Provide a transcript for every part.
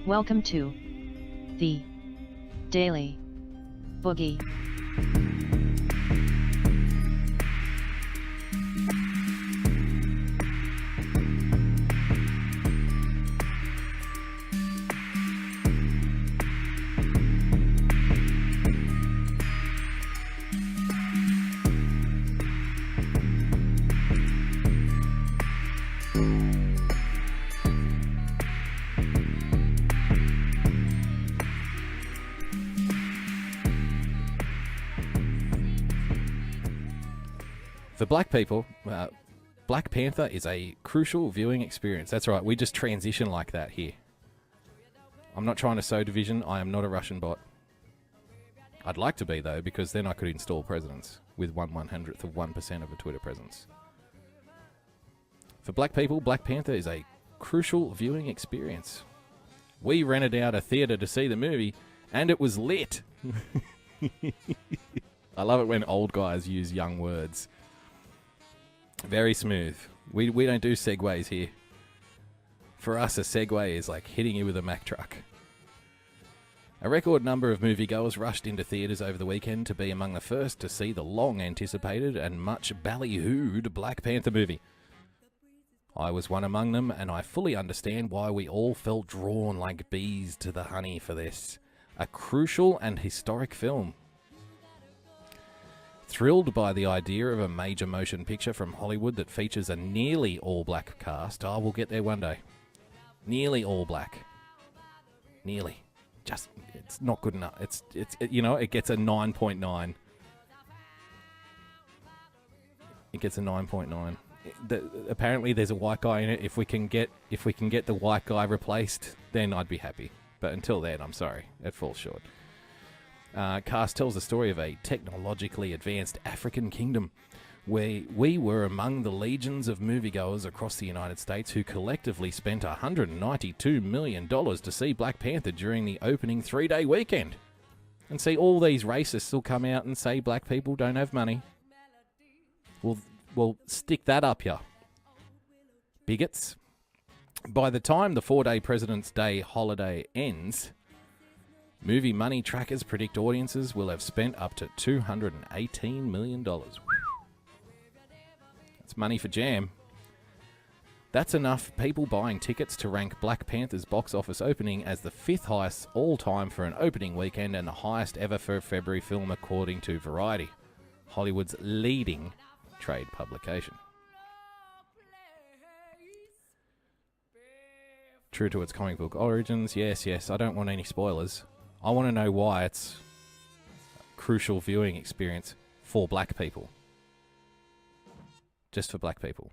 Welcome to the Daily Boogie. For black people, Black Panther is a crucial viewing experience. That's right, we just transition like that here. I'm not trying to sow division. I am not a Russian bot. I'd like to be, though, because then I could install presidents with 1/100th of 1% of a Twitter presence. For black people, Black Panther is a crucial viewing experience. We rented out a theatre to see the movie, and it was lit. I love it when old guys use young words. Very smooth. We don't do segues here. For us, a segue is like hitting you with a Mack truck. A record number of moviegoers rushed into theatres over the weekend to be among the first to see the long-anticipated and much ballyhooed Black Panther movie. I was one among them, and I fully understand why we all felt drawn like bees to the honey for this. A crucial and historic film. Thrilled by the idea of a major motion picture from Hollywood that features a nearly all-black cast. Oh, we'll get there one day. Nearly all-black. Nearly. Just, it's not good enough. It gets a 9.9. It gets a 9.9. Apparently there's a white guy in it. If we can get the white guy replaced, then I'd be happy. But until then, I'm sorry. It falls short. Cast tells the story of a technologically advanced African kingdom where we were among the legions of moviegoers across the United States who collectively spent $192 million to see Black Panther during the opening 3-day weekend. And see, all these racists will come out and say black people don't have money. Well, stick that up ya, bigots. By the time the 4-day President's Day holiday ends, movie money trackers predict audiences will have spent up to $218 million. That's money for jam. That's enough people buying tickets to rank Black Panther's box office opening as the 5th highest all-time for an opening weekend and the highest ever for a February film, according to Variety, Hollywood's leading trade publication. True to its comic book origins, yes, I don't want any spoilers. I want to know why it's a crucial viewing experience for black people. Just for black people.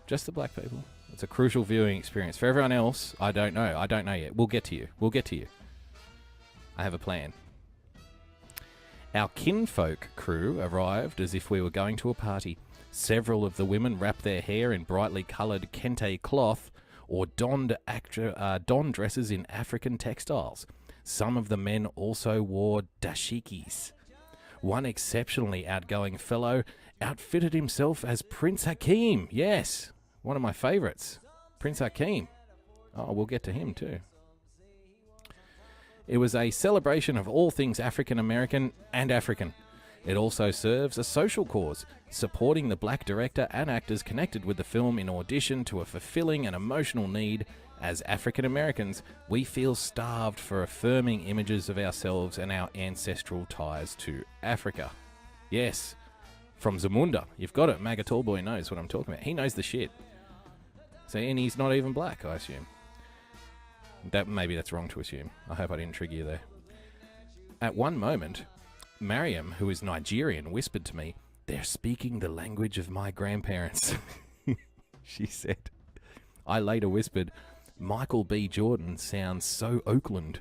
Just the black people. It's a crucial viewing experience. For everyone else, I don't know. I don't know yet. We'll get to you. I have a plan. Our kinfolk crew arrived as if we were going to a party. Several of the women wrapped their hair in brightly coloured kente cloth or donned dresses in African textiles. Some of the men also wore dashikis. One exceptionally outgoing fellow outfitted himself as Prince Hakeem. Yes, one of my favourites, Prince Hakeem. Oh, we'll get to him too. It was a celebration of all things African American and African. It also serves a social cause, supporting the black director and actors connected with the film in audition to a fulfilling and emotional need. As African Americans, we feel starved for affirming images of ourselves and our ancestral ties to Africa. Yes, from Zamunda. You've got it. Maga Tallboy knows what I'm talking about. He knows the shit. So, and he's not even black, I assume. Maybe that's wrong to assume. I hope I didn't trigger you there. At one moment, Mariam, who is Nigerian, whispered to me, "They're speaking the language of my grandparents." She said. I later whispered, "Michael B. Jordan sounds so Oakland."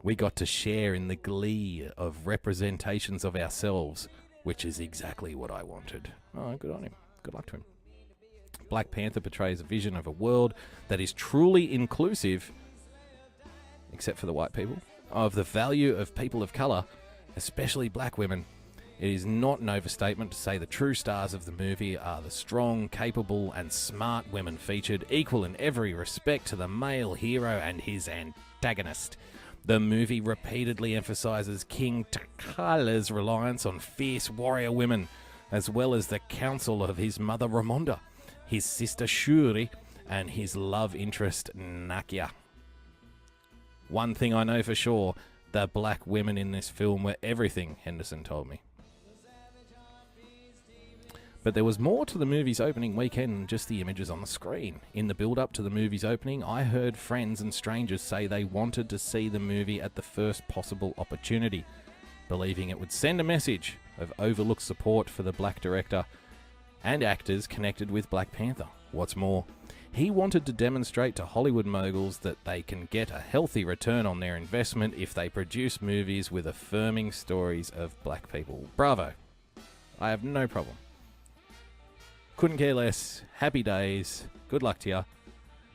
We got to share in the glee of representations of ourselves, which is exactly what I wanted. Oh, good on him. Good luck to him. Black Panther portrays a vision of a world that is truly inclusive, except for the white people, of the value of people of colour, especially black women, It is not an overstatement to say the true stars of the movie are the strong, capable, and smart women featured, equal in every respect to the male hero and his antagonist. The movie repeatedly emphasizes King T'Challa's reliance on fierce warrior women, as well as the counsel of his mother Ramonda, his sister Shuri, and his love interest Nakia. One thing I know for sure, the black women in this film were everything, Henderson told me. But there was more to the movie's opening weekend than just the images on the screen. In the build-up to the movie's opening, I heard friends and strangers say they wanted to see the movie at the first possible opportunity, believing it would send a message of overlooked support for the black director and actors connected with Black Panther. What's more, he wanted to demonstrate to Hollywood moguls that they can get a healthy return on their investment if they produce movies with affirming stories of black people. Bravo. I have no problem. Couldn't care less. Happy days. Good luck to you.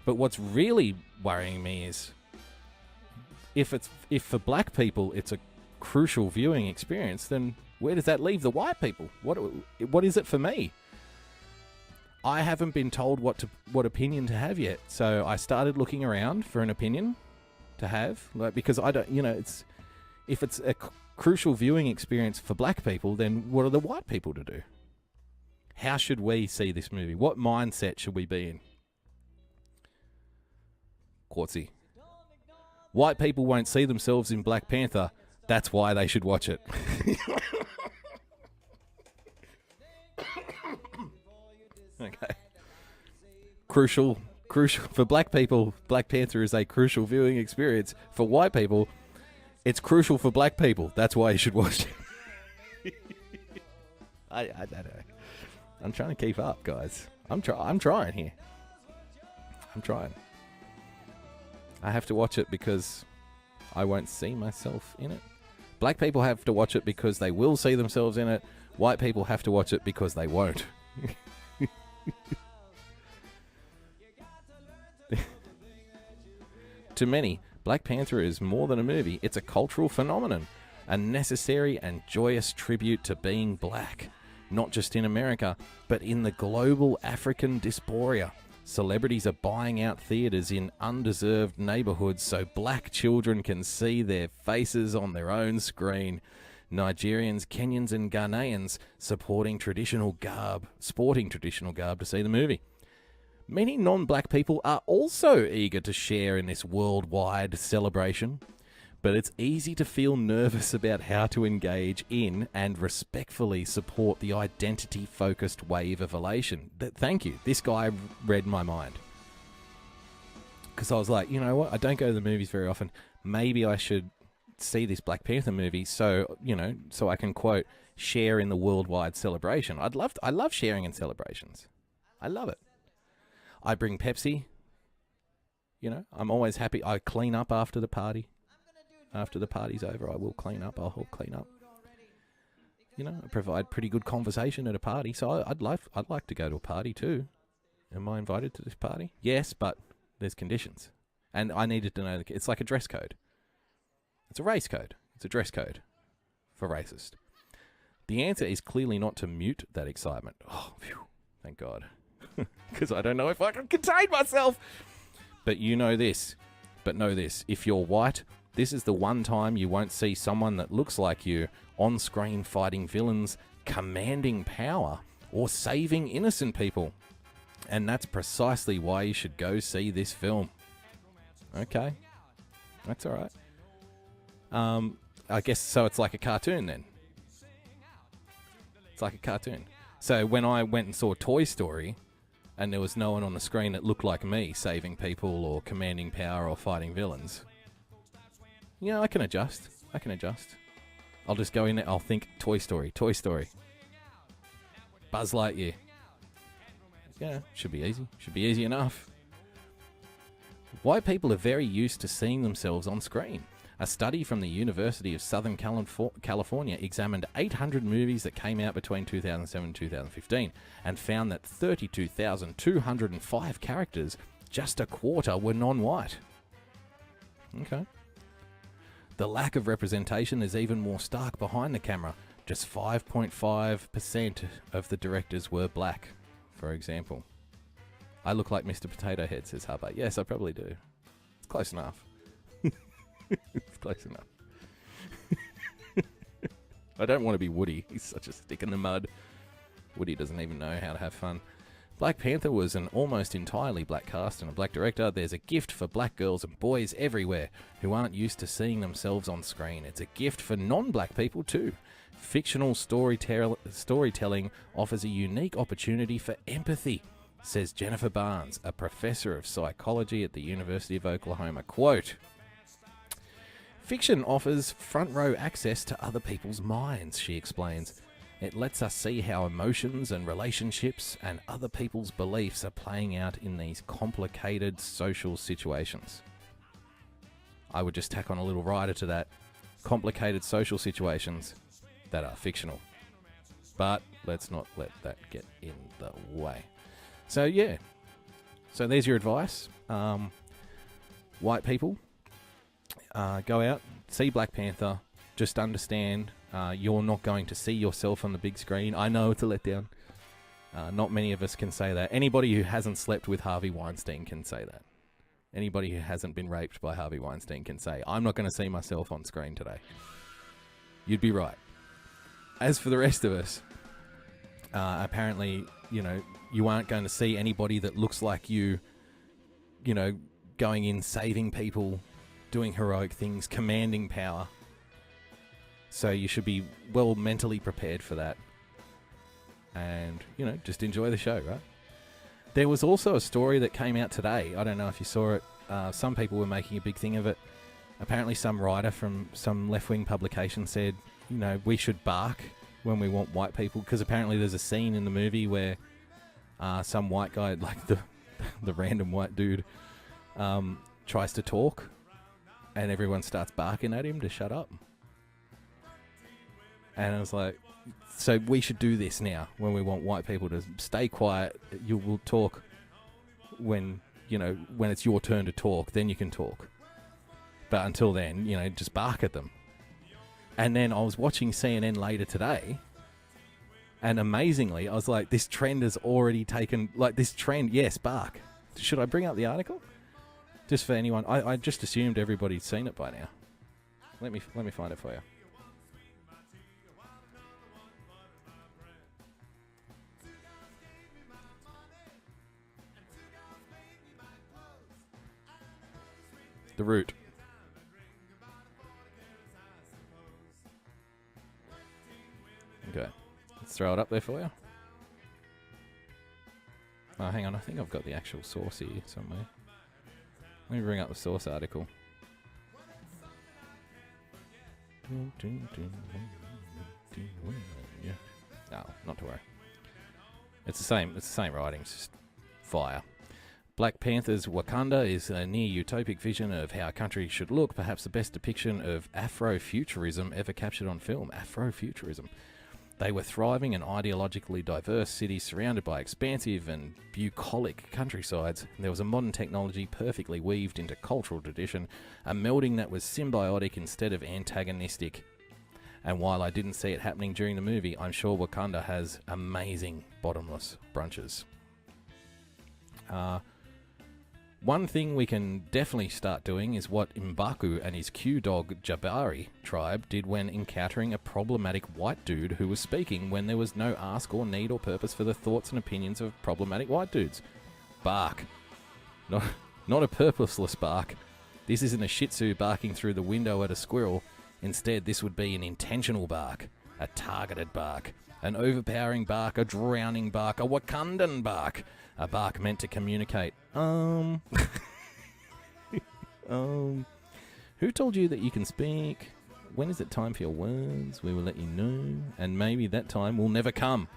But what's really worrying me is if for black people it's a crucial viewing experience, then where does that leave the white people? What is it for me? I haven't been told what opinion to have yet, so I started looking around for an opinion to have, because I don't, if it's a crucial viewing experience for black people, then what are the white people to do? How should we see this movie? What mindset should we be in? Quartzy. White people won't see themselves in Black Panther. That's why they should watch it. Okay. Crucial for black people. Black Panther is a crucial viewing experience. For white people, it's crucial for black people. That's why you should watch it. I don't know. I'm trying to keep up, guys. I'm trying here. I'm trying. I have to watch it because I won't see myself in it. Black people have to watch it because they will see themselves in it. White people have to watch it because they won't. To many, Black Panther is more than a movie. It's a cultural phenomenon, a necessary and joyous tribute to being black, not just in America, but in the global African diaspora. Celebrities are buying out theaters in undeserved neighborhoods so black children can see their faces on their own screen. Nigerians, Kenyans, and Ghanaians sporting traditional garb to see the movie. Many non-black people are also eager to share in this worldwide celebration, but it's easy to feel nervous about how to engage in and respectfully support the identity-focused wave of elation. Thank you. This guy read my mind. Because I was like, you know what? I don't go to the movies very often. Maybe I should see this Black Panther movie so I can, quote, share in the worldwide celebration. I love sharing in celebrations. I love it. I bring Pepsi. I'm always happy. I clean up after the party. After the party's over, I will clean up. I'll help clean up. I provide pretty good conversation at a party, so I'd like to go to a party too. Am I invited to this party? Yes, but there's conditions. And I needed to know it's like a dress code. It's a race code. It's a dress code for racist. The answer is clearly not to mute that excitement. Oh, phew, thank God. Because I don't know if I can contain myself. But know this. If you're white, this is the one time you won't see someone that looks like you on screen fighting villains, commanding power, or saving innocent people. And that's precisely why you should go see this film. Okay. That's all right. I guess so it's like a cartoon then. It's like a cartoon. So when I went and saw Toy Story and there was no one on the screen that looked like me saving people or commanding power or fighting villains, I can adjust. I'll just go in there. I'll think Toy Story. Buzz Lightyear. Yeah, should be easy enough. White people are very used to seeing themselves on screen. A study from the University of Southern California examined 800 movies that came out between 2007 and 2015 and found that 32,205 characters, just a quarter, were non-white. Okay. The lack of representation is even more stark behind the camera. Just 5.5% of the directors were black, for example. I look like Mr. Potato Head, says Harper. Yes, I probably do. It's close enough. It's close enough. I don't want to be Woody. He's such a stick in the mud. Woody doesn't even know how to have fun. Black Panther was an almost entirely black cast and a black director. There's a gift for black girls and boys everywhere who aren't used to seeing themselves on screen. It's a gift for non-black people too. Fictional storytelling offers a unique opportunity for empathy, says Jennifer Barnes, a professor of psychology at the University of Oklahoma. Quote, "Fiction offers front row access to other people's minds," she explains. "It lets us see how emotions and relationships and other people's beliefs are playing out in these complicated social situations." I would just tack on a little rider to that. Complicated social situations that are fictional. But let's not let that get in the way. So yeah. So there's your advice. White people, go out, see Black Panther. Just understand you're not going to see yourself on the big screen. I know it's a letdown. Not many of us can say that. Anybody who hasn't slept with Harvey Weinstein can say that. Anybody who hasn't been raped by Harvey Weinstein can say, I'm not going to see myself on screen today. You'd be right. As for the rest of us, apparently, you aren't going to see anybody that looks like you, going in, saving people, doing heroic things, commanding power. So you should be well mentally prepared for that. And, just enjoy the show, right? There was also a story that came out today. I don't know if you saw it. Some people were making a big thing of it. Apparently some writer from some left-wing publication said, we should bark when we want white people. Because apparently there's a scene in the movie where some white guy, like the random white dude, tries to talk. And everyone starts barking at him to shut up. And I was like, so we should do this now when we want white people to stay quiet. You will talk when it's your turn to talk, then you can talk. But until then, just bark at them. And then I was watching CNN later today, and amazingly, I was like, this trend has already taken, yes, bark. Should I bring up the article? Just for anyone, I just assumed everybody's seen it by now. Let me find it for you. The Root. Okay, let's throw it up there for you. Oh, hang on, I think I've got the actual source here somewhere. Let me bring up the source article. Yeah. No, not to worry. It's the same writing, it's just fire. Black Panther's Wakanda is a near-utopic vision of how a country should look, perhaps the best depiction of Afrofuturism ever captured on film. Afrofuturism. They were thriving and ideologically diverse cities surrounded by expansive and bucolic countrysides. There was a modern technology perfectly weaved into cultural tradition, a melding that was symbiotic instead of antagonistic. And while I didn't see it happening during the movie, I'm sure Wakanda has amazing bottomless brunches. One thing we can definitely start doing is what M'Baku and his Q-Dog Jabari tribe did when encountering a problematic white dude who was speaking when there was no ask or need or purpose for the thoughts and opinions of problematic white dudes. Bark. Not a purposeless bark. This isn't a Shih Tzu barking through the window at a squirrel. Instead, this would be an intentional bark, a targeted bark, an overpowering bark, a drowning bark, a Wakandan bark. A bark meant to communicate. Who told you that you can speak? When is it time for your words? We will let you know. And maybe that time will never come.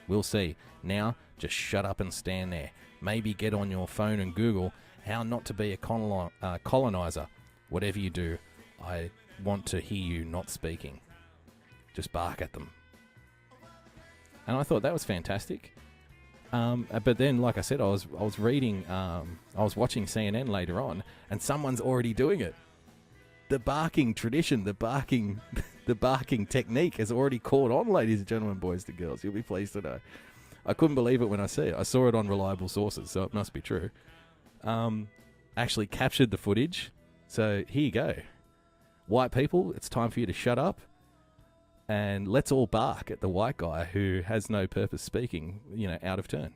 We'll see. Now, just shut up and stand there. Maybe get on your phone and Google how not to be a colonizer. Whatever you do, I want to hear you not speaking. Just bark at them. And I thought that was fantastic. But then, like I said, I was reading, I was watching CNN later on, and someone's already doing it. The barking tradition, the barking The barking technique has already caught on, ladies and gentlemen, boys and girls. You'll be pleased to know. I couldn't believe it when I see it. I saw it on reliable sources, so it must be true. Actually captured the footage. So here you go. White people, it's time for you to shut up. And let's all bark at the white guy who has no purpose speaking, out of turn.